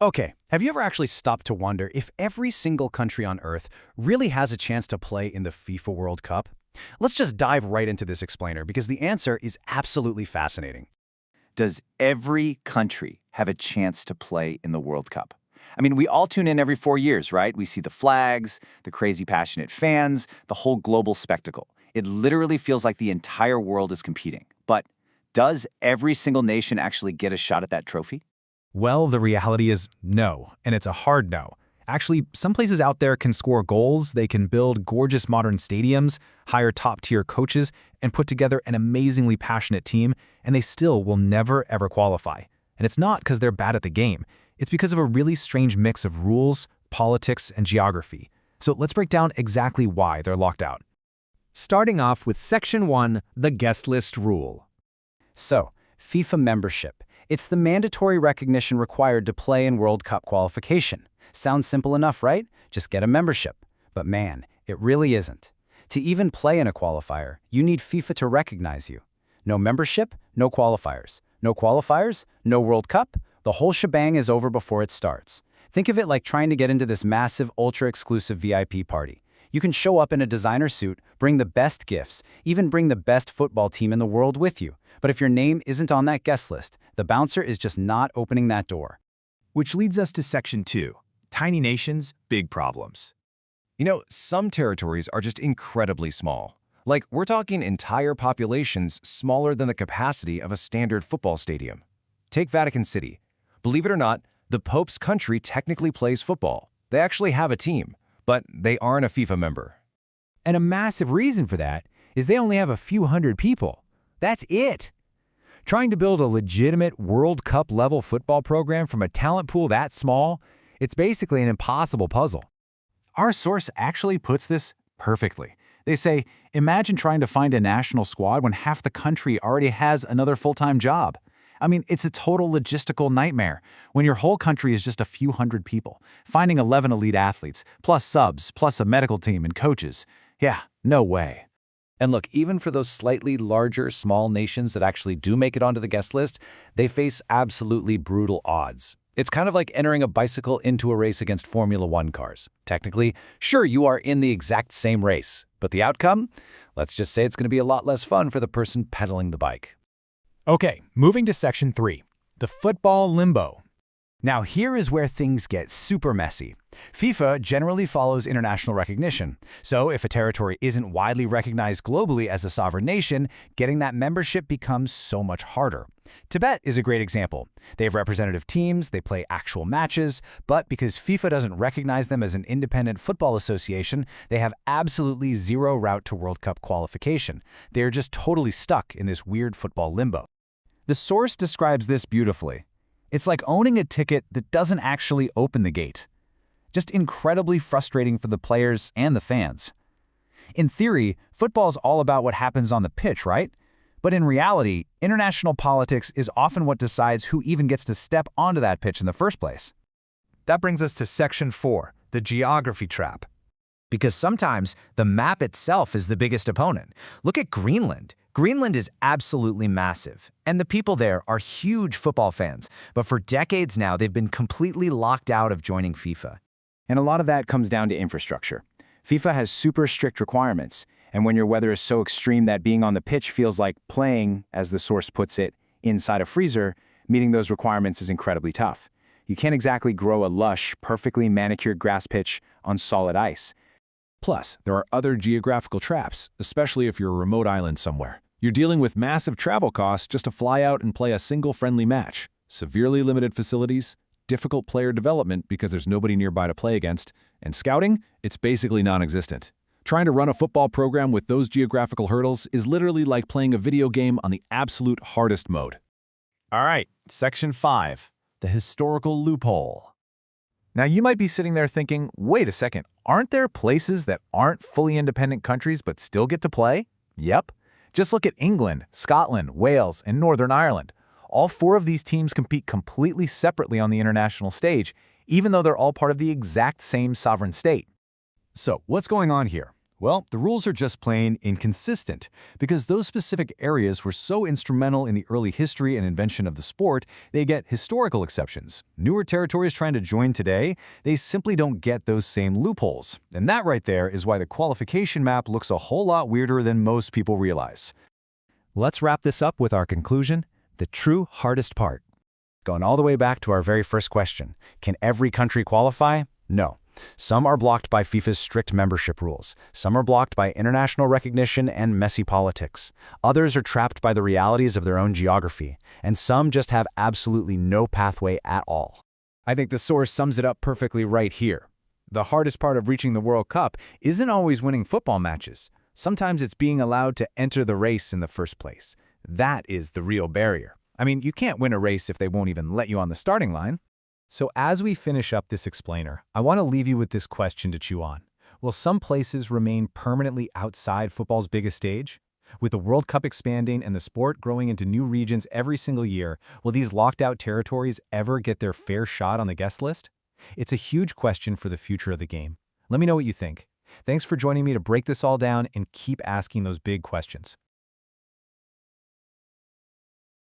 Okay, have you ever actually stopped to wonder if every single country on Earth really has a chance to play in the FIFA World Cup? Let's just dive right into this explainer because the answer is absolutely fascinating. Does every country have a chance to play in the World Cup? I mean, we all tune in every 4 years, right? We see the flags, the crazy passionate fans, the whole global spectacle. It literally feels like the entire world is competing. But does every single nation actually get a shot at that trophy? Well, the reality is no, and it's a hard no. Actually, some places out there can score goals, they can build gorgeous modern stadiums, hire top-tier coaches, and put together an amazingly passionate team, and they still will never ever qualify. And it's not because they're bad at the game. It's because of a really strange mix of rules, politics, and geography. So let's break down exactly why they're locked out. Starting off with Section 1, the guest list rule. So, FIFA membership. It's the mandatory recognition required to play in World Cup qualification. Sounds simple enough, right? Just get a membership. But man, it really isn't. To even play in a qualifier, you need FIFA to recognize you. No membership, no qualifiers. No qualifiers, no World Cup. The whole shebang is over before it starts. Think of it like trying to get into this massive, ultra-exclusive VIP party. You can show up in a designer suit, bring the best gifts, even bring the best football team in the world with you. But if your name isn't on that guest list, the bouncer is just not opening that door. Which leads us to Section 2, tiny nations, big problems. You know, some territories are just incredibly small. Like, we're talking entire populations smaller than the capacity of a standard football stadium. Take Vatican City. Believe it or not, the Pope's country technically plays football. They actually have a team, but they aren't a FIFA member. And a massive reason for that is they only have a few hundred people. That's it. Trying to build a legitimate World Cup level football program from a talent pool that small, it's basically an impossible puzzle. Our source actually puts this perfectly. They say, imagine trying to find a national squad when half the country already has another full-time job. I mean, it's a total logistical nightmare when your whole country is just a few hundred people. Finding 11 elite athletes, plus subs, plus a medical team and coaches. Yeah, no way. And look, even for those slightly larger, small nations that actually do make it onto the guest list, they face absolutely brutal odds. It's kind of like entering a bicycle into a race against Formula One cars. Technically, sure, you are in the exact same race, but the outcome? Let's just say it's going to be a lot less fun for the person pedaling the bike. Okay, moving to Section 3, the football limbo. Now here is where things get super messy. FIFA generally follows international recognition, so if a territory isn't widely recognized globally as a sovereign nation, getting that membership becomes so much harder. Tibet is a great example. They have representative teams, they play actual matches, but because FIFA doesn't recognize them as an independent football association, they have absolutely zero route to World Cup qualification. They are just totally stuck in this weird football limbo. The source describes this beautifully. It's like owning a ticket that doesn't actually open the gate. Just incredibly frustrating for the players and the fans. In theory, football's all about what happens on the pitch, right? But in reality, international politics is often what decides who even gets to step onto that pitch in the first place. That brings us to Section 4, the geography trap. Because sometimes the map itself is the biggest opponent. Look at Greenland. Greenland is absolutely massive, and the people there are huge football fans, but for decades now they've been completely locked out of joining FIFA. And a lot of that comes down to infrastructure. FIFA has super strict requirements, and when your weather is so extreme that being on the pitch feels like playing, as the source puts it, inside a freezer, meeting those requirements is incredibly tough. You can't exactly grow a lush, perfectly manicured grass pitch on solid ice. Plus, there are other geographical traps, especially if you're a remote island somewhere. You're dealing with massive travel costs just to fly out and play a single friendly match, severely limited facilities, difficult player development because there's nobody nearby to play against, and scouting, it's basically non-existent. Trying to run a football program with those geographical hurdles is literally like playing a video game on the absolute hardest mode. All right, Section 5, the historical loophole. Now you might be sitting there thinking, wait a second, aren't there places that aren't fully independent countries but still get to play? Yep. Just look at England, Scotland, Wales, and Northern Ireland. All four of these teams compete completely separately on the international stage, even though they're all part of the exact same sovereign state. So, what's going on here? Well, the rules are just plain inconsistent, because those specific areas were so instrumental in the early history and invention of the sport, they get historical exceptions. Newer territories trying to join today, they simply don't get those same loopholes. And that right there is why the qualification map looks a whole lot weirder than most people realize. Let's wrap this up with our conclusion, the true hardest part. Going all the way back to our very first question, can every country qualify? No. Some are blocked by FIFA's strict membership rules. Some are blocked by international recognition and messy politics. Others are trapped by the realities of their own geography. And some just have absolutely no pathway at all. I think the source sums it up perfectly right here. The hardest part of reaching the World Cup isn't always winning football matches. Sometimes it's being allowed to enter the race in the first place. That is the real barrier. I mean, you can't win a race if they won't even let you on the starting line. So as we finish up this explainer, I want to leave you with this question to chew on. Will some places remain permanently outside football's biggest stage? With the World Cup expanding and the sport growing into new regions every single year, will these locked-out territories ever get their fair shot on the guest list? It's a huge question for the future of the game. Let me know what you think. Thanks for joining me to break this all down and keep asking those big questions.